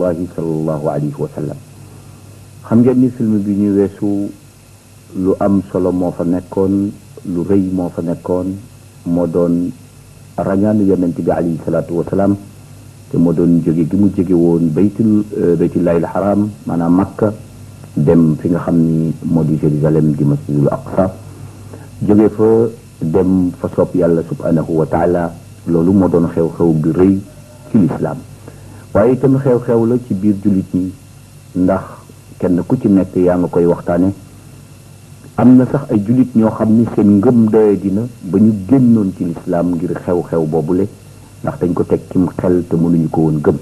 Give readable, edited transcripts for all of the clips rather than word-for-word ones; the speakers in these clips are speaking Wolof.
rasulullahi sallallahu alayhi wa sallam. xam ngeen ni film bi ñu weesu lu am solo moo fa nekkoon, lu rëy moo fa nekkoon, moo doon rañaanu yonent bi alayhi salaatu wa salaam, te moo doon jóge gi mu jóge woon baytullahil haram maanaam Makka dem fi nga xam ni moo di Jérusalem di masjidul aqsa, jóge fa dem fa soob yàlla subhanahu wa taala. loolu moo doon xew-xew bi rëy ci lislaam, waaye itam xew-xew la ci biir jullit ñi, ndax kenn ku ci nekk yaa nga koy waxtaane. am na sax ay jullit ñoo xam ni seen ngëm doye dina ba ñu génnoon ci lislaam ngir xew-xew boobule, ndax dañ ko teg cim xel te mënuñu ko woon gëm.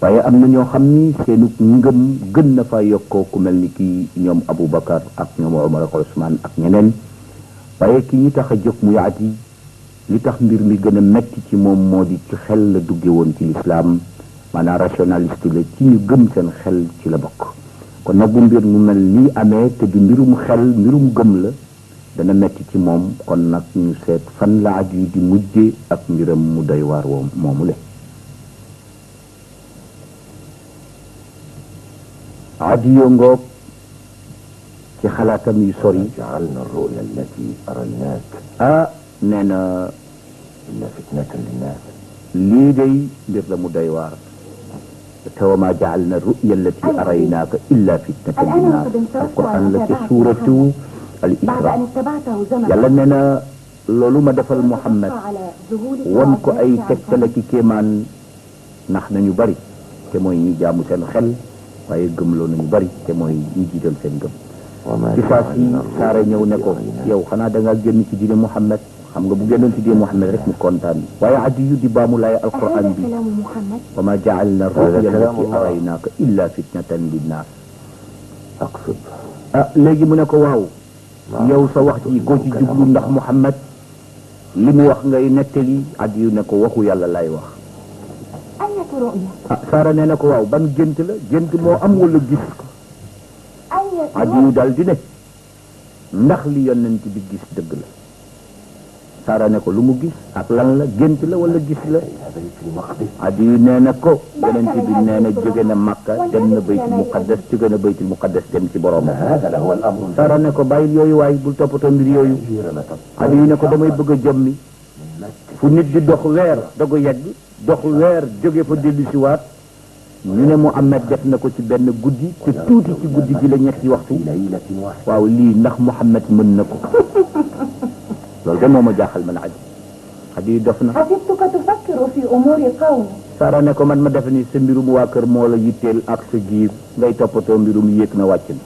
waaye am na ñoo xam ni seenu ngëm gën na fa yokkoo, ku mel ni kii ñoom Aboubacar ak ñoom Omar ak Ousmane ak ñeneen. waaye ki ñi tax a jóg muy Adi, li tax mbir mi gën a metti ci moom moo di ci xel la dugge woon ci lislaam, maanaam rationaliste la, ci ñu gëm seen xel ci la bokk. kon nag bu mbir mu mel nii amee te di mbirum xel, mbirum gëm la, dana metti ci moom. kon nag ñu seet fan la Adi di mujje ak mbiram mu doy waar woo moomu le. Adi yoo ngoog ci xalaatam yu sori. ja'alna ar-ru'ya allati araynaak nee na illa fitnatan linnaas. lii day mbir la mu doy waar. te wa maa ja'alna ar-ru'ya allati araynaaka illa fitnatan linnaas. alquran la ci suuratu al-Isra. yàlla nee na loolu ma defal Muhammad won ko ay tegtal ak kéemaan nax nañu bari, te mooy ñi jaamu seen xel, waaye gëmloo nañu bari, te mooy ñi jiital seen gëm. ci saa si saara ñëw ne ko yow xanaa da ngaa génn ci diine Muhammad. xam nga bu génnoon ci diine Muhammad rek mu kontaan. waaye Adi yu di baamu laay alquran bi, wa ma ja'alna ar-ru'ya allati araynaaka illa fitnatan linnaas. aqsud. léegi mu ne ko waaw, yow sa wax ji koo ci jublu, ndax Muhammad li mu wax ngay nettali. Adi yu ne ko waxu yàlla laay wax. saara nee na ko waaw ban gént la, gént moo am wala gis. Adi yu daal di ne ndax li yonent bi gis dëgg la. saara ne ko lu mu gis ak lan la, gént la wala gis la. Adi yu nee na ko yonent bi nee na jóge na Makka dem na baytul muqaddas, jóge na baytul muqaddas dem ci borom. saara ne ko bàyyil yooyu waay, bul toppatoo mbir yooyu. Adi yu ne ko damay bëgg a jommi. fu nit di dox weer dogu yegg, dox weer jóge fa dellu si waat. ñu ne Muhammad def na ko ci benn guddi, te tuuti ci guddi gi la ñetti waxtu. waaw lii ndax Muhammad mën na ko. loolu de moo ma jaaxal man Adi dof na. Saara ne ko man ma defe ni sa mbirum waa kër moo la yitteel ak sa giir, ngay toppatoo mbirum yéeg na wàcc na.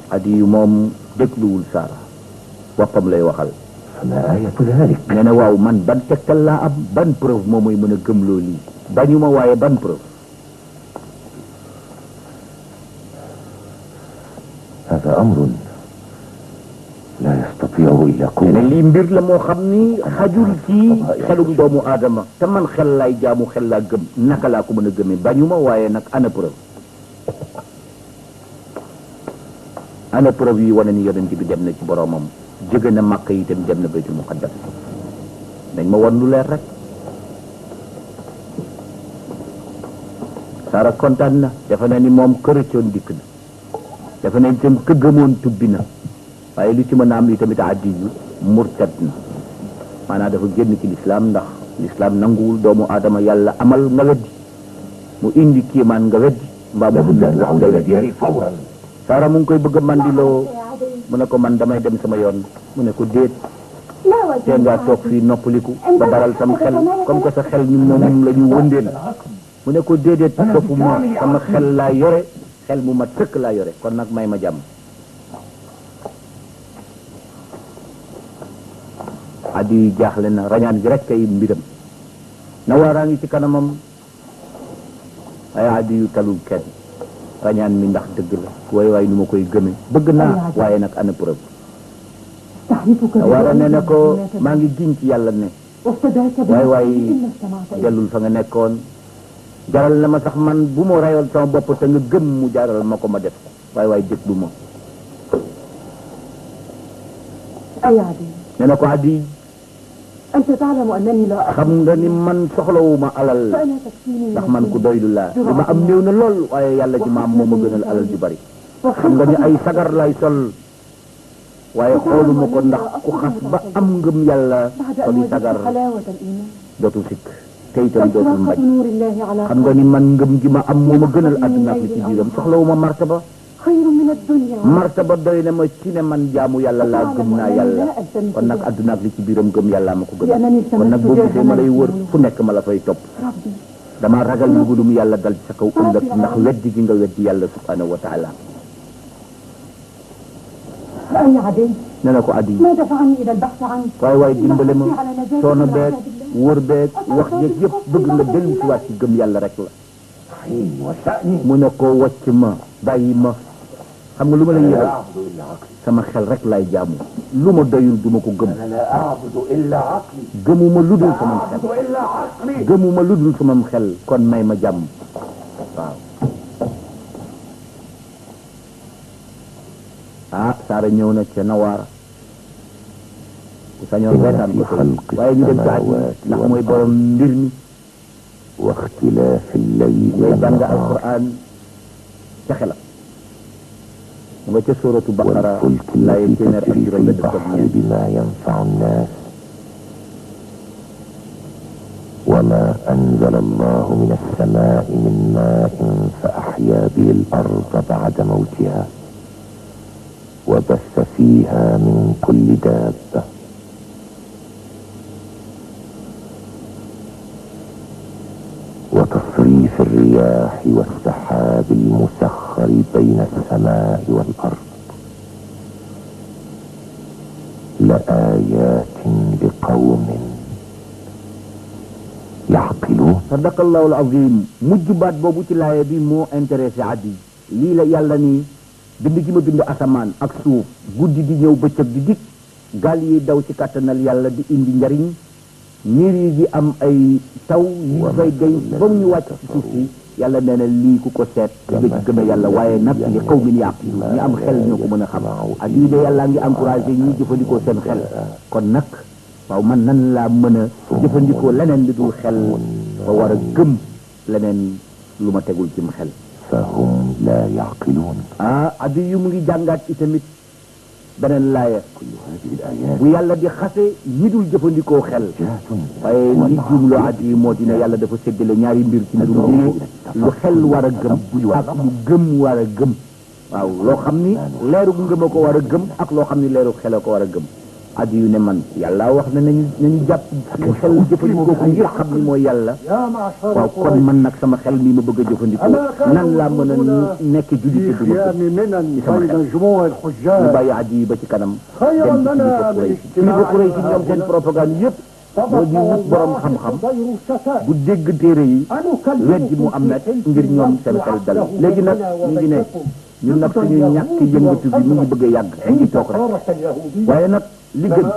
Adi moom dégluwul Saara, boppam lay waxal. nee na waaw man ban tegtal laa am, ban preuve moo mooy mën a gëmloo lii. bañu ma waaye ban preuve. hada amrun la yastati'u illa qawm. ne lii mbir la moo xam ni xajul ci xelum doomu aadama, te man xel laay jaamu, xel laa gëm. naka laa ko mën a gëmee? bañu ma waaye nag ana preuve. ana preuve yi wane ni yonent bi dem na ci boromam, jóge na Makka itam dem na baytul muqaddas. dañ ma wan lu leer rek. Saara kontaan na, defe na ni moom kërëcoon dikk na, defe na itam ka gëmoon tubbi na. waaye lu ci mën a am li tamit Adi yu murtad na, maanaam dafa génn ci lislaam, ndax lislaam nanguwul doomu aadama yàlla amal nga weddi, mu indi kiimaan nga weddi, mbaa mu wax nga weddi. Saara mu ngi koy bëgg a mandiloo, mu ne ko man damay dem sama yoon. mu ne ko déet, te ngaa toog fii noppaliku ba daral sam xel, comme que sa xel ñu moom la ñu wëndeel. mu ne ko déedéet, foofu ma sama xel laa yore, xel mu mat sëkk laa yore, kon nag may ma jàmm. Adi jaaxle na, rañaan gi rek kay mbiram. Nawaaraa ngi ci kanamam, ay Adi yu talul kenn. rañaan mi ndax dëgg la, waay nu ma koy gëme. bëgg naa waaye nag ana preuve. Nawaara nee na ko maa ngi giñ ci yàlla ne waay dellul fa nga nekkoon. jaral na ma sax man bu ma rayal sama bopp te nga gëm mu jaral ma ko ma def ko waay déglu ma. nee na ko Adi أنت تعلم أنني لا xam nga ni man soxlawuma alal فأنا تكفيني ndax man ku doylu laa li ma am néew na lool waaye yàlla ji ma am moo ma gënal alal ju bari xam nga ni ay sagar lay sol waaye xooluma ko ndax ku xas ba am ngëm yàlla soli sagar dootul sikk te itam dootul mbañ xam nga ni man ngëm gi ma am moo ma gënal àdduna ak li ci biiram soxlawuma martaba martaba doy na ma ci ne man jaamu yàlla laa gëm naa yàlla kon nag àdduna ak li ci biiram gëm yàlla ma ko gënal kon nag boo gisee ma lay wër fu nekk ma la fay topp dama ragal mbugulum yàlla dal ci sa kaw ëllëg ndax weddi gi nga weddi yàlla subhanahu wa taala nee na ko addi waaye waaye dimbale ma coono beeg wër beeg wax jeeg yëpp bëgg nga dellu si waat ci gëm yàlla rek la mu ne ko wàcc ma bàyyi ma xam nga lu ma lay yëgal sama xel rek lay jaamu lu ma doyul du ma ko gëm gëmuma lu dul sama xel gëmuma lu dul sama xel kon may ma jàmm waaw ah Saara ñëw na ca Nawaara ku sañoon reetaan ko waaye ñu dem ci at ndax mooy borom mbir mi واختلاف الليل ngay jàng alquran ca xela mu nga ca suratu Baqara laay téeméer ak juróom benn fukk ak ñeent بما ينفع الناس وما أنزل الله من السماء من ماء فأحيا به الأرض بعد موتها وبث فيها من كل دابة وتصريف الرياح والسحاب المسخر بين السماء والأرض لآيات لقوم يعقلون صدق الله العظيم mujj baat boobu ci laaya bi moo intéressé addi lii la yàlla ni bind gi ma bind asamaan ak suuf guddi di ñëw bëccëg di dikk gaal yi daw ci kàttanal yàlla di indi njariñ niir yi di am ay taw yi fay day ba mu ñu wàcc ci suuf si yàlla nee na lii ku ko seet nga ci gëm a yàlla waaye nag li xaw min yàq ñi am xel ñoo ko mën a xam ak lii de yàlla ngi encouragé ñi jëfandikoo seen xel kon nag waaw man nan laa mën a jëfandikoo leneen li dul xel ba war a gëm leneen lu ma tegul cim xel فهم لا يعقلون addi yu mu ngi jàngaat itamit beneen laaya كل هذه الآيات bu yàlla di xase ñi dul jëfandikoo xel waaye li jumloo addi yi moo dina yàlla dafa séddale ñaari mbir ci mbirum diine lu xel war a gëm ak lu gëm war a gëm waaw loo xam ni leeru ngëm a ko war a gëm ak loo xam ni leeru xel a ko war a gëm addi yu ne man yàlla wax na nañu jàpp suñu xel jëfandikoo ko ngir xam ni mooy yàlla waaw kon man nag sama xel mi ma bëgg a jëfandikoo nan laa mën a nekk julli te duma ci sama xel ñu bàyyi addi yi ba ci kanam dem ci kilifa Quraysh ci ñoom seen propagande yëpp moo di wut borom xam-xam bu dégg téere yi weddi Muhammad ngir ñoom seen xel dal léegi nag ñu ngi ne ñun nag suñu ñàkk yëngatu bi mu ngi bëgg a yàgg ñu ngi toog rek waaye nag li gën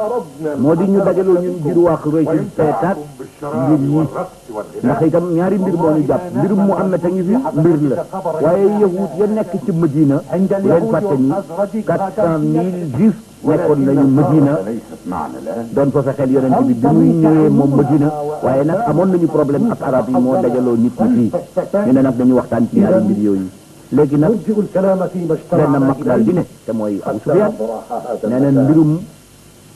moo di ñu dajaloo ñun ngir waa Quraysh seetaat mbir yi ndax itam ñaari mbir moo ñu jàpp mbirum Muhammad a ngi fi mbir la waaye yahud ya nekk ci Madina leen fàtte ni 400,000 juifs nekkoon nañu Madina doon fa fexeel yonent bi bi muy ñëwee moom Madina waaye nag amoon nañu problème ak arab yi moo dajaloo nit ñi fii ñu ne nag dañu waxtaan ci ñaari mbir yooyu léegi nag benn mag daal di ne te mooy Abu Sufyaan nee na mbirum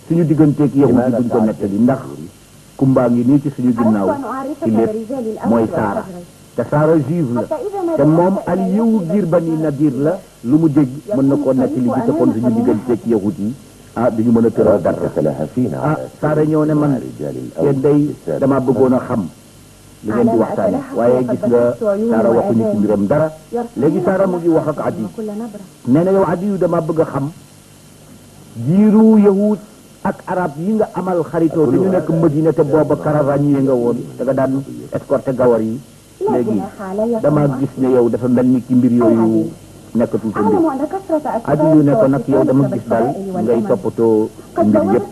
suñu digganteeg yahud yi duñ ko nettali ndax kumbaa ngi nii ci suñu ginnaaw ci lépp mooy Saara te Saara juive la te moom aliyewu giir Bani Nadir la lu mu dégg mën na koo nettali bi te kon suñu digganteeg yahud yi duñu mën a tëral dara Saara ñëw ne man yéen day dama bëggoon a xam li ngeen di waxtaane waaye gis nga Saara waxuñu ci mbiram dara léegi Saara mu ngi wax ak Adi nee na yow Adi yu dama bëgg a xam jiiru yahud ak arab yi nga amal xaritoo te ñu nekk Madina te booba caravane yi nga woon da nga daan escorté gawar yi léegi dama gis ne yow dafa mel ni ci mbir yooyu nekkatul sa mbir Adi yu ne ko nag yow dama gis daal ngay toppatoo mbir yëpp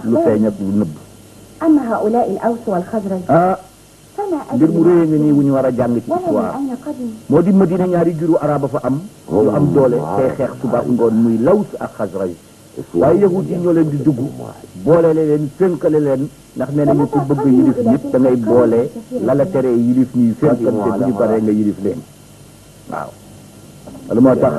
lu feeñ ak lu nëbb mbir mu réy nga nii wu ñu war a jàng ci histoire moo di Madina ñaari giru araba fa am yu am doole tey xeex suba ngoon muy Laws ak Xasraj waaye yahud yi ñoo leen di dugg boole leen fénkale leen ndax nee nañu ku bëgg yilif nit da ngay boole la la tere yilif ñuy fénkante bu ñu paree nga yilif leen waaw lu moo tax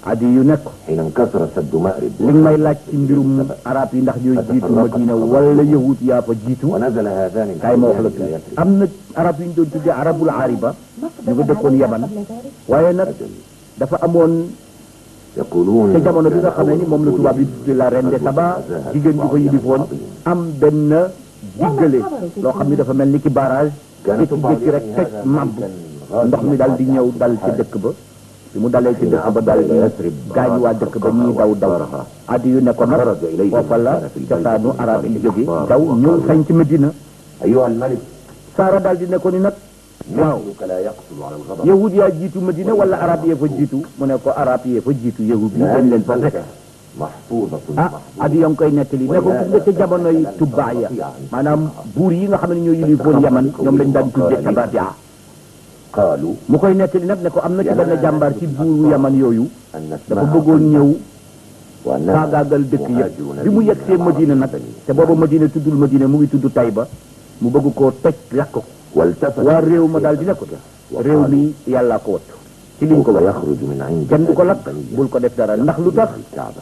adi yu nekk حين انكسر سد مأرب li nga may laaj ci mbirum arab yi ndax ñooy jiitu Madina wala yahud yaa fa jiitu ونزل هذان kaay ma wax la tuuti am na arab yi ñu doon tuddee arabul ariba ñu nga dëkkoon yaman waaye nag dafa amoon يقولون te jamono bi nga xam ne ni moom la tubaab yi tuddee la reine de Saba jigéen ju ko yilifoon am benn diggale loo xam ni dafa mel ni ki barrage jékki-jékki rek teg màbb ndox mi daal di ñëw dal ci dëkk ba bi mu dalee ci dëkk ba daal di gaañ waa dëkk ba ñuy daw addi yu ne ko nag foofa la cosaanu arab yi jóge daw ñëw sañ ci Medina أيها الملك Saara daal di ne ko ni nag waaw مثلك لا يقتل على الغضب yahud yaa jiitu Medina wala arab yee fa jiitu mu ne ko arab yee fa jiitu yahud yi dañ leen fa fekk محفوظة addi yaa ngi koy nettali ne ko gis nga ca jamonoy tubbaa ya maanaam buur yi nga xam ne ñoo yilifoon yaman ñoom lañ daan tuddee tabadia قالوا mu koy nettali nag ne ko am na ci benn jàmbaar ci buuru yaman yooyu أن dafa اسمها bëggoon ñëw وأنها faagaagal dëkk yëpp bi mu yegsee Madina nag te booba Madina tuddul Madina mu ngi tudd Tayba mu bëgg koo toj lakk ko والتفت waa réew ma daal di ne ko réew mi yàllaa ko wattu ci liñ ko wax يخرج من عند kenn du ko lakk bul ko def dara ndax lu tax الكعبة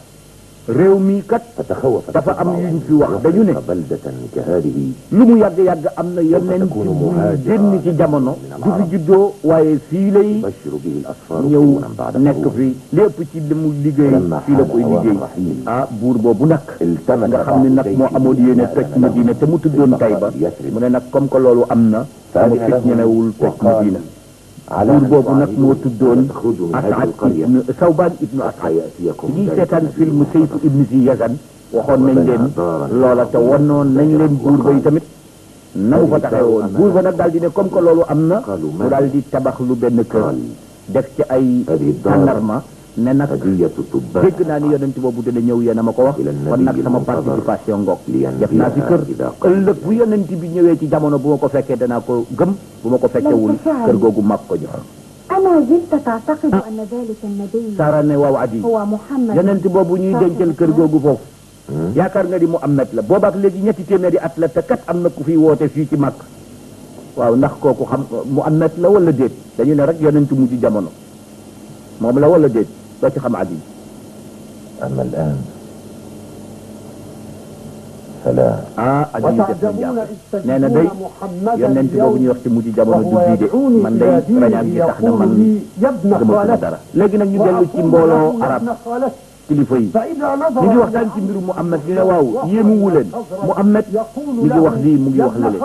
réew mi kat فتخوف dafa am yuñ fi wax dañu ne بلدة كهذه lu mu yàgg-yàgg am na yeneen ci bu génn ci jamono du fi juddoo waaye fii lay تبشر به الأسفار ñëw قرونا بعد nekk قرون. fi lépp ci li mu liggéey fii la koy liggéey ah buur boobu nag التمس nga xam ne nag moo amoon yéene toj Madina te mu tuddoon Tayba mu ne nag comme que loolu am na sama fit ñemewul toj Madina buur boobu nag moo tuddoon Asad ibnu Sawbaan ibnu Asad ñuy seetaan film Sayfu ibnu Si Yazan waxoon nañ leen loola te wanoon nañ leen buur ba yi tamit na mu fa taxee woon buur ba nag daal di ne comme que loolu am na mu daal di tabax lu benn kër def ci ay tàndarma ne nag هدية الطباخ dégg naa ni yonent boobu dina ñëw yéen a ma ko wax kon nag sama participation ngoog def naa fi kër ëllëg bu yonent bi ñëwee ci jamono bu ma ko fekkee danaa ko gëm bu ma ko fekkewul kër googu mag ko jox أما زلت تعتقد أن ذلك النبي Saara ne waaw Adi هو محمد yonent boobu ñuy dencal kër googu foofu yaakaar nga di Muhammad la boobaak léegi ñetti téeméeri at la te kat am na ku fi woote fii ci mag waaw ndax kooku xam Muhammad la wala déet dañu ne rek yonent mu ci jamono moom la wala déet doo ci xam Adi أما الآن فلا Adi def na jàpp nee na day yonent boobu ñuy wax ci mujj jamono du bii de man day rañaan gi tax na man gëmatuma dara léegi nag ñu dellu ci mbooloo arab kilifa yi ñu ngi waxtaan ci mbiru Muhammad ñu ne waaw yéemu wu leen Muhammad mi ngi wax lii mu ngi wax lële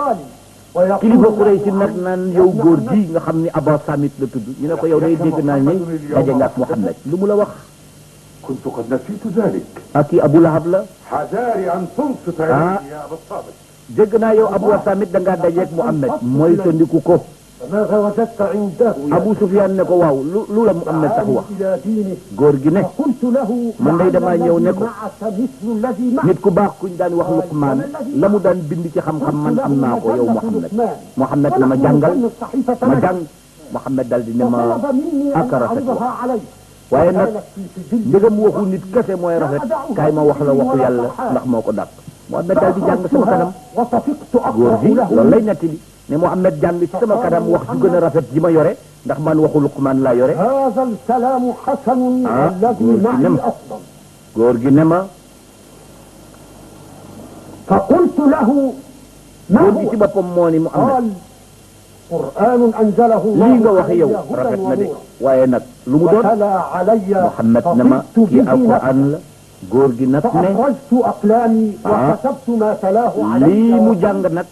kilifa Quraysh nag naan yow góor gi nga xam ni Aba Samit la tudd ñu ne ko yow day dégg naa ne daje nga ak Muhammad lu mu la wax كنت قد نسيت ذلك ak kii Abu Lahab la حذاري أن تنصت إلي يا أبا الصامت dégg naa yow Abu Samit da ngaa dajeeg Muhammad mooy tondiku ko فماذا وجدت عنده Abu Sufyan ne ko waaw lu la Muhammad sax wax إلى دينه góor gi ne قلت له man day damaa ñëw ne ko معك مثل الذي معك nit ku baax kuñ daan wax Luqmaan la mu daan bind ci xam-xam man am naa ko yow Muhammad Muhammad la ma jàngal ma jàng Muhammad daal di ne ma طلب مني أن ak rafet wax أعرضها عليه waaye nag قالت في سجل ndegam waxu nit kese mooy rafet kaay ma wax la waxu yàlla ndax moo ko dàq Muhammad daal di jàng sama kanam وطفقت góor أقرأ gi له loolu lay nettali ne Muhammad jàng ci sama kanam wax ju gën a rafet ji ma yore ndax man waxu Luqmaan laa yore هذا الكلام حسن والذي قلت معي نعم. أفضل góor gi ne ma فقلت له ما góor gi هو ci boppam moo ni Muhammad قال قرآن أنزله lii nga الله wax yow علي rafet هدى na de ونورا waaye nag lu mu doon وتلا علي Muhammad ne ma فطفت kii به alquran la góor gi nag ne فأخرجت أقلامي وكتبت ما تلاه علي lii mu jàng nag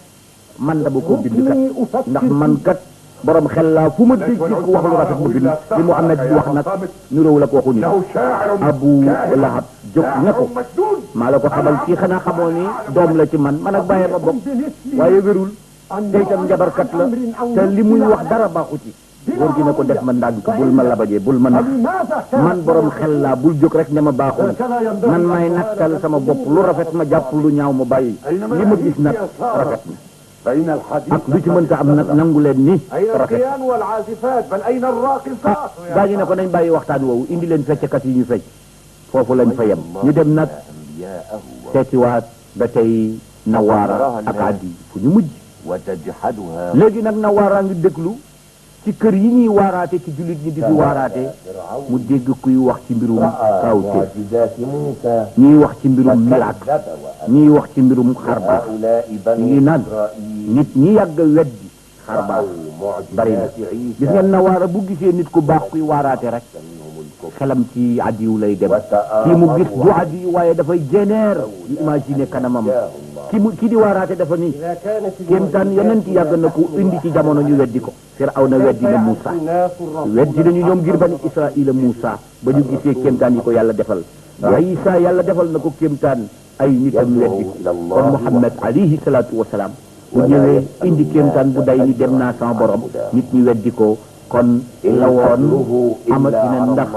man dama ko bind kat ndax man kat borom xel laa fu ma dégg nit ku wax lu rafet mu bind li Muhammad bi wax nag niroowul ak waxu nit له شاعر Abu Lahab jóg ne ko مجنون maa la ko xamal kii xanaa xamoo ni doom la ci man man ak bàyyee ma bokk waaye wérul te itam njabarkat la te li muy wax dara baaxu ci góor gi ne ko def ma ndànk bul ma labajee bul ma nax man borom xel laa bul jóg rek ne ma baaxul man may nattal sama bopp lu rafet ma jàpp lu ñaaw ma bàyyi li ma gis nag rafet na أين الحديث ak lu ci mënta am nag nangu leen ni أين rafet البيان والعازفات بل أين الراقصات gaa ñi ne ko nañ bàyyi waxtaan woowu indi leen fecckat yi ñu fecc foofu lañ fa yem ñu dem nag seetiwaat ba tey Nawaara ak Adi fu ñu mujj léegi nag Nawaara ngi déglu ci kër yi ñuy waaraate ci jullit ñi di fi waaraate mu dégg kuy wax ci mbirum kawte ñiy wax ci mbirum miracle ñiy wax ci mbirum xarbaax ñu ngi naan nit ñi yàgg weddi xarbaax bari na gis ngeen Nawaara bu gisee nit ku baax kuy waaraate rek xelam ci adiyu lay dem kii mu gis du adiyu waaye dafay jeneer di imaginer kanamam ki di waaraate dafa ni kéemtaan yonent yàgg na ko indi ci jamono ñu weddi ko Firawna weddi na Muusa weddi nañu ñoom ngir bani Israila Muusa ba ñu gisee kéemtaan yi ko yàlla defal Isa yàlla defal na ko kéemtaan ay nitam weddi ko kon Muhammad alayhi salaatu wasalaam bu ñëwee indi kéemtaan bu day ni dem naa sama borom nit ñi weddi ko kon la woon amatina ndax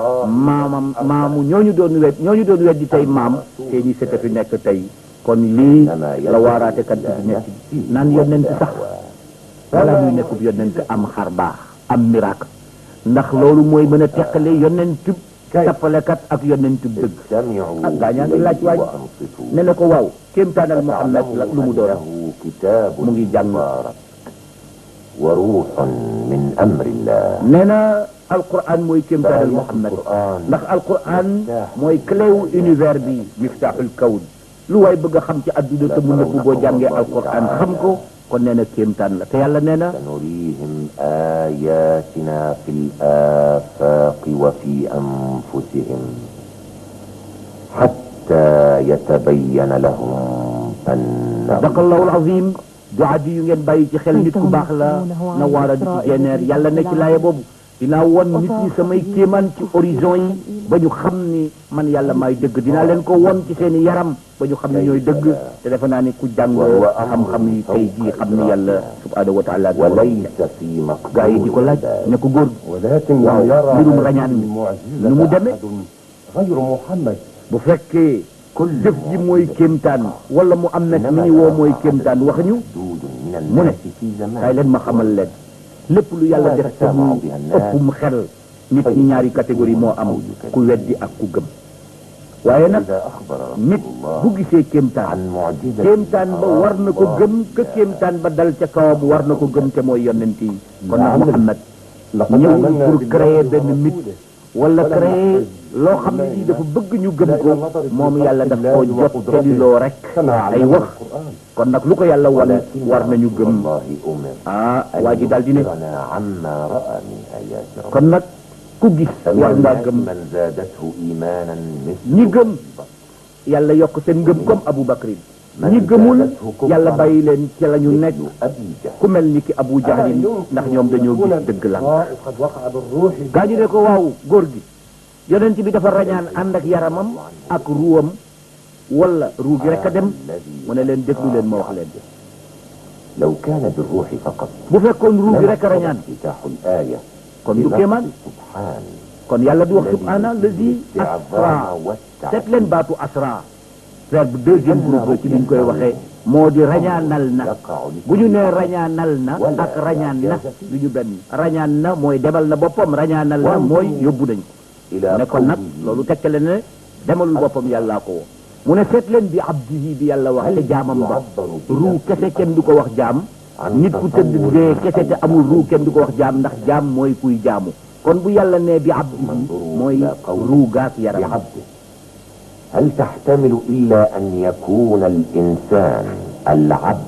maamu ñooñu doon weddi tey maam te ñi sëkk fi nekk tey kon lii la waaraate kat bi nekk naan yonent sax wala muy nekkub yonent am xar baax am miracle ndax loolu mooy mën a teqale yonentub tappalekat ak yonentub dëgg ak gaañaa ngi laaj waaj ne na ko waaw kéemtaanal Muhammad la lu mu doon mu ngi jàng wa ruuxun min amrillah nee na alquran mooy kéemtaanal Muhammad ndax alquran mooy clé wu univers bi miftaaxul kawn lu waay bëgg a xam ci adduna te mu nëbb boo jàngee alquran xam ko kon nee na kéemtaan la te yàlla nee na sanurihim ayatina fi l afaqi wa fi anfusihim hatta yatabayyana lahum annahu sadaqallahu alazim du'a bi yu ngeen bàyyi ci xel nit ku baax la Nawaara di ci jeneer yàlla ne ci laaya boobu dinaa won nit ñi samay kéemaan ci horizon yi ba ñu xam ni man yàlla maay dëgg dinaa leen ko won ci seen i yaram ba ñu xam ne ñooy dëgg te defe naa ni ku jàng xam-xam yi tey jii xam ni yàlla subhanahu wa taala gaa yi di ko laaj ne ko góor waaw mbirum rañaan mi nu mu demee bu fekkee jëf ji mooy kéemtaan wala mu am nag mi ñu woo mooy kéemtaan wax ñu mu ne kay leen ma xamal leen lépp lu yàlla def te mu ëpp mu xel nit ñi ñaari catégorie moo am ku weddi ak ku gëm waaye nag nit bu gisee kéemtaan ba war na ko gëm que kéemtaan ba dal ca kawam war na ko gëm te mooy yonent yi kon nag Muhammad ñëwul pour créer benn mythe wala créer loo xam ne lii dafa bëgg ñu gëm ko moom yàlla daf koo jot teliloo rek ay wax kon nag lu ko yàlla wane war nañu gëm waa ji daal di ne kon nag ku gis war ngaa gëm ñi gëm yàlla yokk seen ngëm comme Abu Bakrin ñi gëmul yàlla bàyyi leen ci la ñu nekk ku mel ni ki Abu Jahlin ndax ñoom dañoo gis dëgg la gaa ñu ne ko waaw góor gi yonent bi dafa rañaan ànd ak yaramam ak ruwam wala ruu gi rek a dem mu ne leen déglu leen ma wax leen law kaana bi ruuxi faqat bu fekkoon ruu gi rek a rañaan kon du kéemaan kon yàlla du wax subhaana lazi asra seet leen baatu asra verbe deuxième groupe ci liñ koy waxee moo di rañaanal na bu ñu nee rañaanal na ak rañaan na lu ñu benn rañaan na mooy demal na boppam rañaanal na mooy yóbbu nañ ko ne kon nag loolu tekkale ne demalul boppam yàllaa ko woo mu ne seet leen bi abdihi bi yàlla wax te jaamam ba ruu kese kenn du ko wax jaam nit ku tëdd dee kese te amul ruu kenn du ko wax jaam ndax jaam mooy kuy jaamu kon bu yàlla nee bi abdihi mooy ruu gaak yaram هل تحتمل إلا أن يكون الإنسان العبد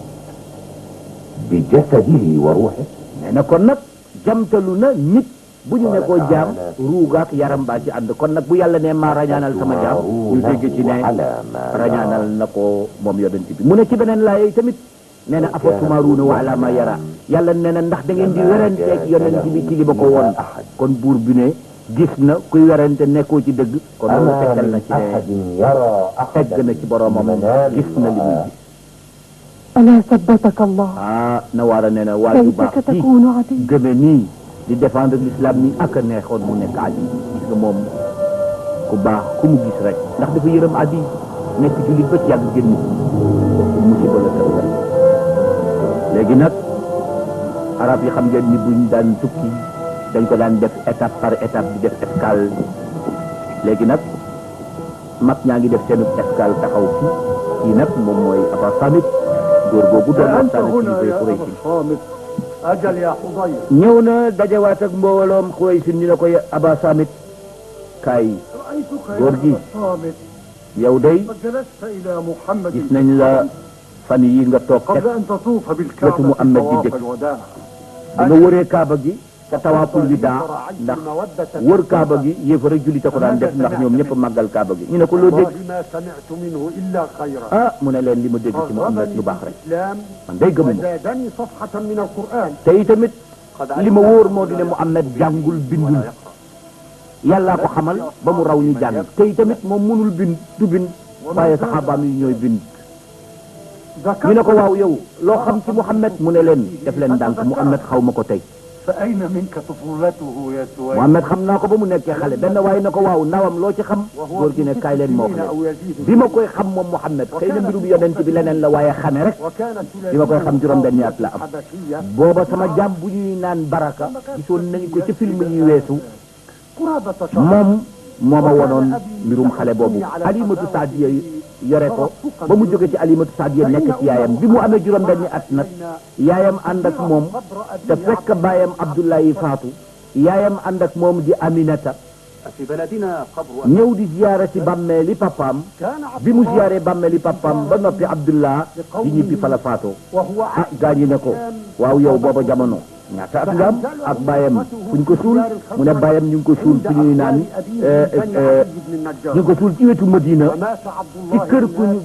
بجسده وروحه nee na kon nag jamtalu na nit bu ñu ne ko jaam ruugaak yaram baa ci ànd kon nag bu yàlla ne maa rañaanal sama jaam ñu dégg ci ne rañaanal na ko moom yonent bi mu ne ci beneen laay tamit nee na afa tumaaruuna wa ala ma yara yàlla nee na ndax da ngeen di weranteeg yonent bi ci li ma ko woon kon buur bi ne gis na kuy werante nekkoo ci dëgg kon loolu tegtal na ci ne tegg na ci boromam gis na li muy gis ألا ثبتك الله Nawaara nee na waa ju baax ci gëme nii di défendre l'islam ni ak a neexoon mu nekk Adi gis nga moom ku baax ku mu gis rek ndax dafa yërëm Adi nekk jullit ba ci yàgg génn musiba la taw rek léegi nag arab yi xam ngeen ni buñ daan tukki dañ ko daan def étape par étape di def escale léegi nag mag ñaa ngi def seen escale taxaw fii kii nag moom mooy Aba Samit góor googu doon أنت waxtaan ak هنا kilifa يا أبا Quraysh الصامت أجل يا حضير ñëw na dajawaat ak mbooloom Quraysh ñu ne ko Aba Samit kaay رأيتك يا غورجي. أبا الصامت yow day قد جلست إلى محمد gis nañ la fan yi nga toog قبل teg أن تطوف wetu بالكعبة Muhammad di طواف dëkk الوداع ba nga wëree Kaaba gi te tawaaful widaa ndax wër Kaaba gi yéefar ak jullit a ko daan def ndax ñoom ñëpp màggal Kaaba gi ñu ne ko loo dégg والله ما سمعت منه إلا خيرا ah mu ne leen li ma dégg ci Muhammad lu baax rek الإسلام man day gëmuma وزادني صفحة من القرآن te itamit li ma wóor moo di ne Muhammad jàngul bindul yàllaa ko xamal ba mu raw ñu jàng te itamit moom mënul bind du bind waaye saxaabaam yi ñooy bind ñu ne ko waaw yow loo xam ci Muhammad mu ne leen def leen ndànk Muhammad xaw ma ko tey فأين منك طفولته يا سويد Muhammad xam naa ko ba mu nekkee xale benn waaye na ko waaw nawam loo ci xam góor gi ne kaay leen moo xam أو يزيد bi ma koy xam moom Muhammad xëy na mbirum yonent bi leneen la waaye xame rek وكانت bi ma koy xam juróom-benni at la am حبشية booba sama jàmm bu ñuy naan baraka gisoon nañu ko ci film yi weesu قرابة شهر moom moo ma wonoon mbirum xale boobu Alimatu Saadiya yore ko ba mu jóge ci Alimatu Saadiya nekk ci yaayam bi mu amee juróom-benni at nag yaayam ànd ak moom te fekk baayam Abdullahi faatu yaayam ànd ak moom di Aminata في بلدنا قبر ñëw di ziyaare ci bàmmeeli papaam bi mu ziyaaree bàmmeeli papaam ba noppi Abdullah di ñibbi fa la faatoo وهو ah gaañi ne ko waaw yow booba jamono ñaata at nga am ak baayam fu ñu ko suul mu ne baayam ñu ngi ko suul fi ñuy naan ñu ngi ko suul ci wetu Madina ومات عبد ci الله kër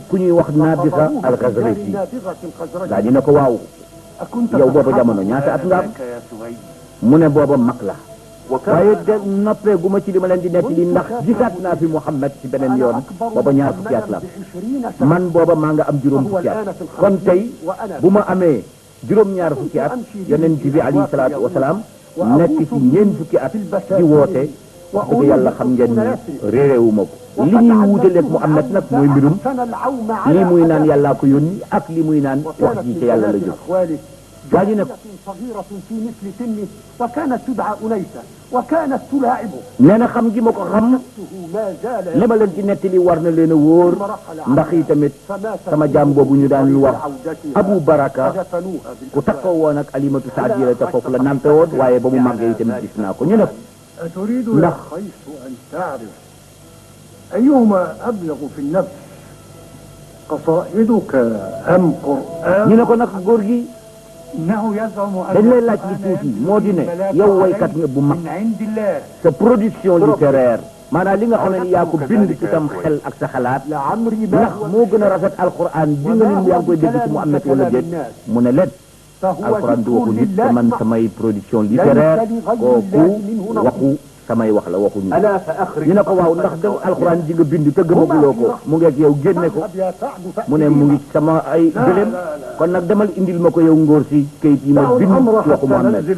ku ñuy wax Nabisa al-Khazraji نابغة الخزرج gaañi ne ko waaw أكنت yow booba jamono ñaata at nga am يا سويد mu ne booba mag la وكان waaye de noppee gu ma ci li ma leen di nekk li ndax gisaat naa fi Muhammad ci beneen yoon booba ñaar fukki at la am man booba maa nga am juróom fukki at kon tey bu ma amee juróom-ñaar fukki at yonent bi alayhi salaatu wasalaam nekk ci ñeent fukki at di woote wax dëgg yàlla xam ngeen ni réeréewu ma ko li ñuy wuutaleeg Muhammad nag mooy mbirum lii muy naan yàllaa ko yónni ak li muy naan wax ji ca yàlla la jóg gaañu ne ko صغيرة في مثل سنه وكانت تدعى أنيسة وكانت تلاعبه nee na xam gi ma ko xam ما زال li ma leen ci nettali war na leen a wóor ndax i tamit sama jaam boobu ñu daan wax Abu Baraka فدفنوها ku takkoo woon ak Alimatu Saadiya la te foofu la nampe woon waaye ba mu màggee tamit gis naa ko ñu ne ko أتريد لا. يا قيس أن تعرف أيهما أبلغ في النفس قصائدك أم قرآن ñu ne ko nag góor gi إنه يزعم أن dañ lay laaj li tuuti moo di ne yow waykat nga bu mag من عند الله sa production littéraire maanaam li nga xam ne yaa ko bind ci tam xel ak sa xalaat لعمري ndax moo gën a rafet alquran bi nga nin yaa ngi koy dégg ci Muhammad wala déet mu ne leen فهو alquran du ذكر waxu nit te لله man فقط. samay production littéraire kooku waxu samay wax la waxu nit ألا فأخرج ñu ne ko waaw ndax da alquran ji nga bind te gëmaguloo ko mu ngeeg yow génne ko اذهب يا سعد فأتي mu ne mu ngi sama ay gëlëm kon nag demal indil ma ko yow ngóor si kayit yi ma bind ci waxu Muhammad gis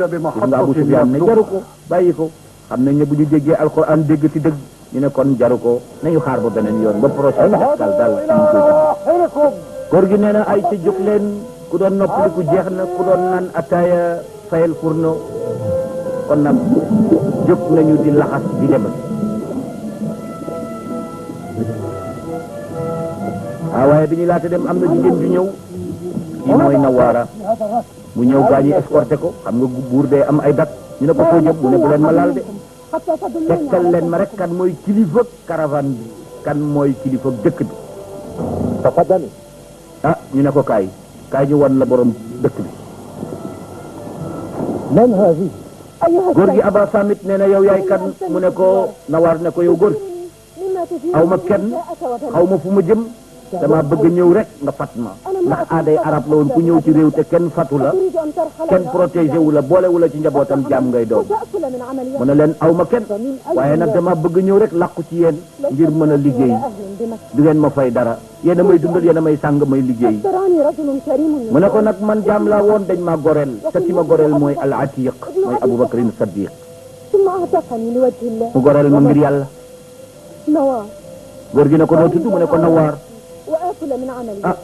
nga Abu Sufyaan ne jaru ko bàyyi ko xam nañ ne bu ñu déggee alquran dégg ci dëgg ñu ne kon jaru ko nañu xaar ba beneen yoon ba prochain dal daal ñu koy آخركم góor gi nee na ay ca jóg leen ku doon noppaliku jeex na ku doon naan ataaya fayal furno kon nag jóg nañu di laxas di dem waaye bi ñu laata dem am na jigéen ju ñëw kii mooy Nawaara هذا الرجل mu ñëw gaa ñi escorté ko xam nga buur dee am ay dak ñu ne ko foo jëm mu ne bu leen ma laal de حتى تدلني tegtal leen ma rek kan mooy kilifa caravane bi kan mooy kilifa dëkk bi تقدمي ah ñu ne ko kaay ñu wan la borom dëkk bi من هذه؟ أيها góor gi السيد Aba Samit nee na yow yaay kan mu ne ko Nawaar ne ko yow góor مما تجيب aw ma kenn xaw ma fu ma jëm dama bëgg ñëw rek nga fat ma ndax aaday arab la woon ku ñëw ci réew te kenn fatu la تريد أن ترحل kenn protégé wu la boole wu la ci njabootam jaam ngay doon وتأكل من عمليات mu ne leen aw ma kenn waaye nag dama bëgg ñëw rek làqu ci yéen ngir mën a liggéey أهل بمكة du ngeen ma fay dara yéen a may dundal yéen a may sàng may liggéey تراني رجل كريم mu ne ko nag man jaam laa woon dañ ma goreel te ki ma goreel mooy al atiq mooy Abubakrin Saddiq ثم أعتقني لوجه الله mu goreel ma ngir yàlla نوار góor gi ne ko noo tudd mu ne ko Nawaar وآكل من عملي ah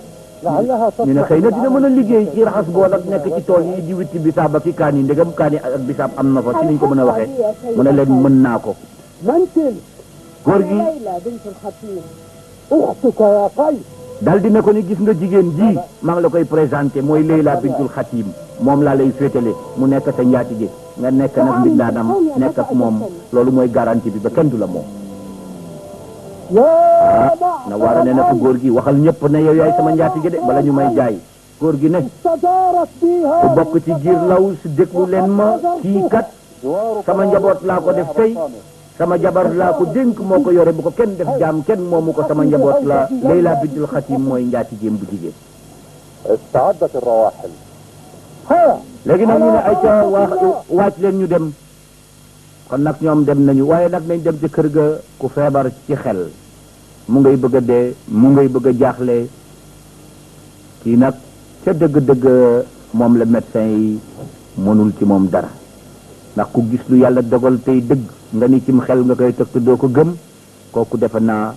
لعلها ñu ne xëy na dina mën a liggéey ci raxas bool ak nekk ci tool yi di witti bisaab ak i kaan yi ndegam kaan yi ak bisaab am na fa ci niñ ko mën a waxee mu ne leen mën naa ko منزل góor gi ليلى بنت الخطيب أختك يا قيس. dal di ne ko ni gis nga jigéen ji maa ngi la koy présenté mooy Leyla bintul Xatim moom laa lay féetale mu nekk sa njaatige nga nekk nag mbindaanam nekk ak moom loolu mooy garantie bi ba kenn du la moom. يا na waara ne na ko góor gi waxal ñëpp ne yow yaay sama njaatige de bala ñu may jaay góor gi ne استدارت بي ku هذه bokk ci giir law si déglu leen ma kii kat sama njaboot laa ko def tey sama jabar laa ko dénk moo ko yore bu ko kenn def jaam kenn moomu ko sama njaboot la Leyla bintul Xatim mooy njaatigeem bu jigéen. استعدت الرواحل. ها léegi nag ñu ne ay ca waaj leen ñu dem kon nag ñoom dem nañu waaye nag nañ dem ci kër ga ku feebar ci xel mu ngay bëgg a dee mu ngay bëgg a jaaxle kii nag ca dëgg-dëgg moom la médecin yi mënul ci moom dara ndax ku gis lu yàlla dogal tey dëgg nga ni cim xel nga koy tëgg doo ko gëm kooku defe naa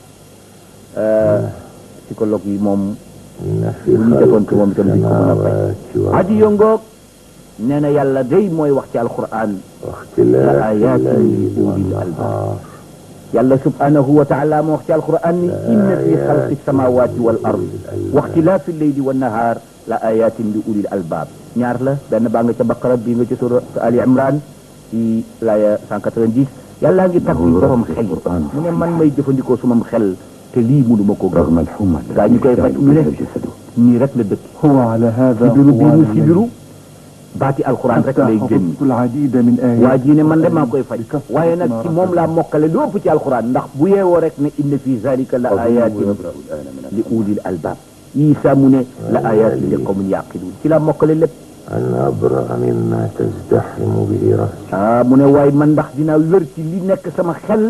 psychologue yi moom bu ñu defoon ci moom itam duñ ko mën a faj aji yongoog nee na yàlla day mooy wax ci alquran la ayatin li ulil albab yàlla subhanahu wa taala moo wax ci alquran ni inna fi xalqi samawati wal ard wa ixtilaafi leyli wa nahar la ayatin li ulil albab ñaar la benn baa nga ca baqara bii nga ca surat ali imran ci laaya 190 yàllaa ngi tagg borom xel mu ne man may jëfandikoo sumam xel te lii mënuma ko gëm gaa ñu koy faj ñu ne nii rek la dëkk وعلى هذا sibiru bii mu sibiru baati alquran rek lay génn حفظت العديد من waa آيات ji ne man de maa koy faj waaye nag ci moom laa mokkale lu ëpp ci alquran ndax bu yeewoo rek ne inna fi zalika la ayatin li ulil albab Isa mu ne la ayatin li qawmin yaqilun ci laa mokkale lépp أن أبرأ مما تزدحم به رأسي. mu ne waaye man ndax dinaa wér ci li nekk sama xel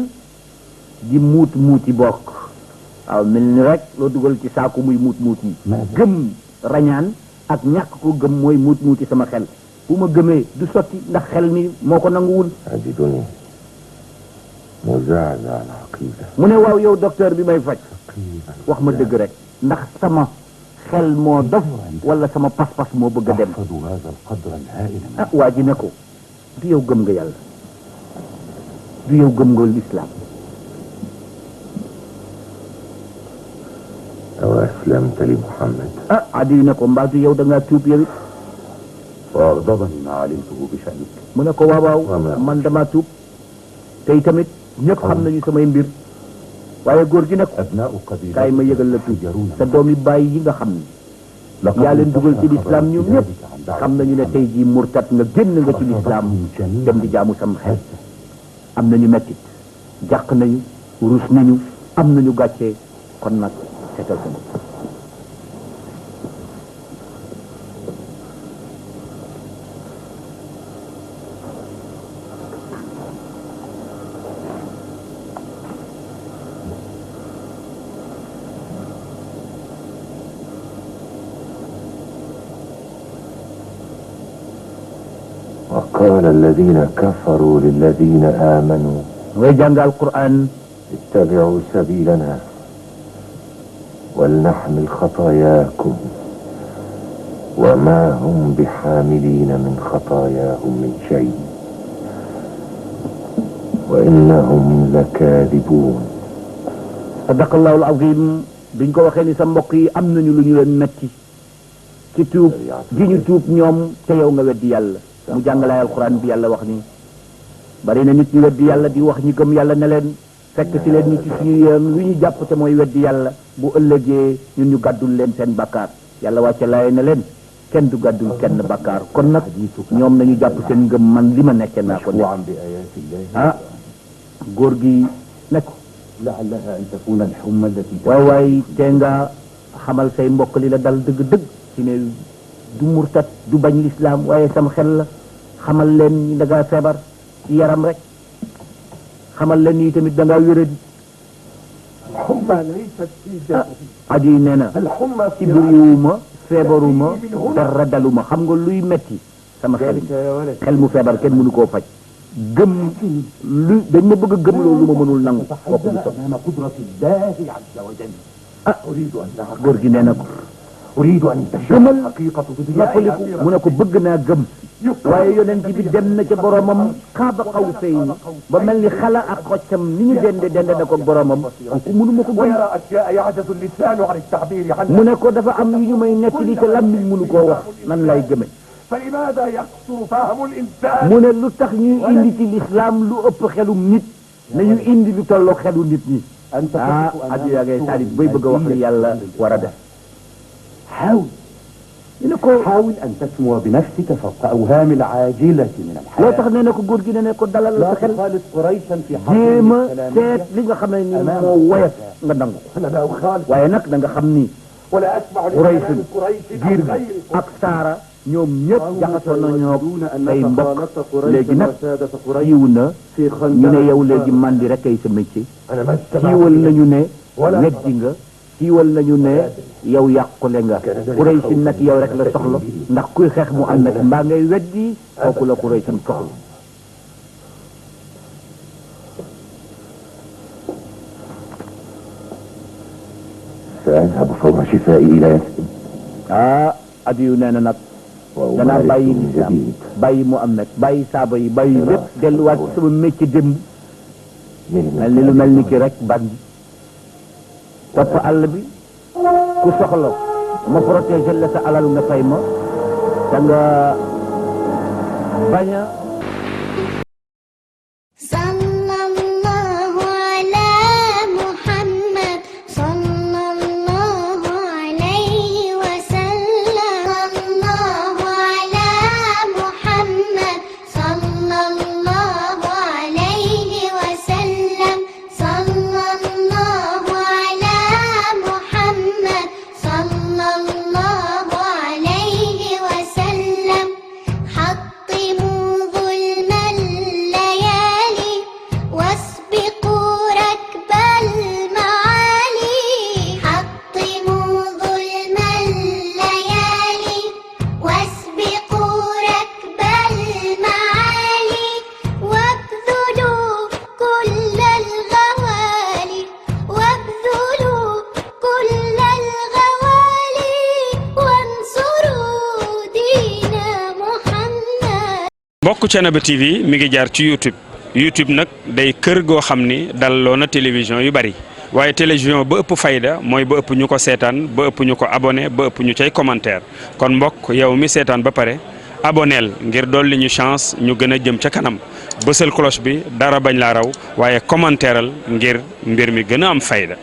di muut muuti bokk waaw mel ni rek loo dugal ci saaku muy muut muuti gëm rañaan ak ñàkk ko gëm mooy muut muuti sama xel bu ma gëmee du sotti ndax xel mi moo ko nanguwul أجدني مزعزع العقيدة. mu ne waaw yow docteur bi may faj wax ma dëgg rek ndax sama xel moo dof wala sama pas-pas moo bëgg a dem أحفظ هذا القدر الهائل من waa ji ne ko du yow gëm nga yàlla du yow gëm nga lislaam أو أسلمت لمحمد. adi ne ko mbaa du yow da ngaa tuub yow it وأغضبني ما علمته بشأنك. mu ne ko waaw man dama tuub tey tamit ñëpp xam nañu samay mbir waaye góor gi ne ko أبناء قبيلة kaay ma yëgal la tuub sa doomi bàyyi yi nga xam ne yaa leen dugal ci lislaam ñoom ñëpp xam nañu ne tey jii murtat nga génn nga ci lislaam dem di jaamu sam xel am nañu mettit jàq nañu rus nañu am nañu gàccee kon nag seetal sa bopp وقال الذين كفروا للذين آمنوا ngay jàng alquran اتبعوا سبيلنا ولنحمل خطاياكم وما هم بحاملين من خطاياهم من شيء وإنهم لكاذبون. صدق الله العظيم. biñ ko waxee ni sa mbokk yi am nañu lu ñu leen metti ci tuub gi ñu tuub ñoom te yow nga weddi yàlla mu jàngalaay alquran bi yàlla wax ni bari na nit ñu weddi yàlla di wax ñi gëm yàlla ne leen fekk ci leen ñu ci suñu yoon lu ñu jàpp te mooy weddi yàlla bu ëllëgee ñun ñu gàddul leen seen bakkaar yàlla wàcce laay ne leen kenn du gàddul kenn bakkaar kon nag ñoom nañu jàpp seen ngëm man li ma nekke naa ko nekk góor gi nekk لعلها أن تكون الحمى التي waay waay te nga xamal say mbokk li la dal dëgg-dëgg ci ne du murtat du bañ lislaam waaye sam xel la xamal leen ni da ngaa feebar ci yaram rek xamal leen ni tamit da ngaa wéradi الحمى ليست في جسدي. aji nee na الحمى ci buriwuma feebaruma dara daluma xam nga luy metti sama xel xel mu feebar kenn mënu koo faj gëm lu dañ ma bëgg a gëm loolu lu ma mënul nangu kooku du sotti أمام قدرة الله عز وجل. أريد أن góor gi nee na ko أريد أن gëmal تشهد حقيقة noppaliku mu ne ko bëgg naa gëm waaye yonent bi dem na ca boromam xaaba qawsayni ba mel ni xala ak xoccam ni ñu dende na ko boromam kooku mënuma ko gëm mu ne ko dafa am yu ñu may nekk li te lammiñ mënu koo wax nan lay gëme mu ne lu tax ñuy indi ci l'islam lu ëpp xelum nit nañu indi lu tolloo xelu nit ñi addiya ngay taalib bay bëgg a wax li yàlla war a def حاول أن تسمو بنفسك فوق أوهام العاجلة من الحياة. loo tax nee na ko góor gi nee na ko dalal sa xel jéem a seet li nga xam ne ni moo woyof nga nangu waaye nag da nga xam ni Quraysh giir gi ak Saara ñoom ñëpp jaxasoo nañoo ay mbokk léegi nag siiw na ñu ne yow léegi mandi rek ay sa métier siiwal nañu ne weddi nga siiwal nañu ne yow yàqule nga Quraysh nag yow rek la soxla ndax kuy xeex mu ànd ak mbaa ngay weddi kooku la Quraysh soxla سأذهب فور شفائي إلى يثرب adiyu nee na nag danaa bàyyi lislaam bàyyi Muhammad bàyyi saaba yi bàyyi lépp delluwaat ci sama métier démb mel ni lu mel ni ki rek bandi topp àll bi ku soxla ma protéger la sa alal nga fay ma da nga bañ a mbokk Thiénaba TV mi ngi jaar ci YouTube nag day kër goo xam ni dalloo na télévision yu bari waaye télévision ba ëpp fayda mooy ba ëpp ñu ko seetaan ba ëpp ñu ko abonné ba ëpp ñu cay commentaire kon mbokk yow mi seetaan ba pare aboneel ngir dolli ñu chance ñu gën a jëm ca kanam bësal cloche bi dara bañ laa raw waaye commentaireal ngir mbir mi gën a am fayda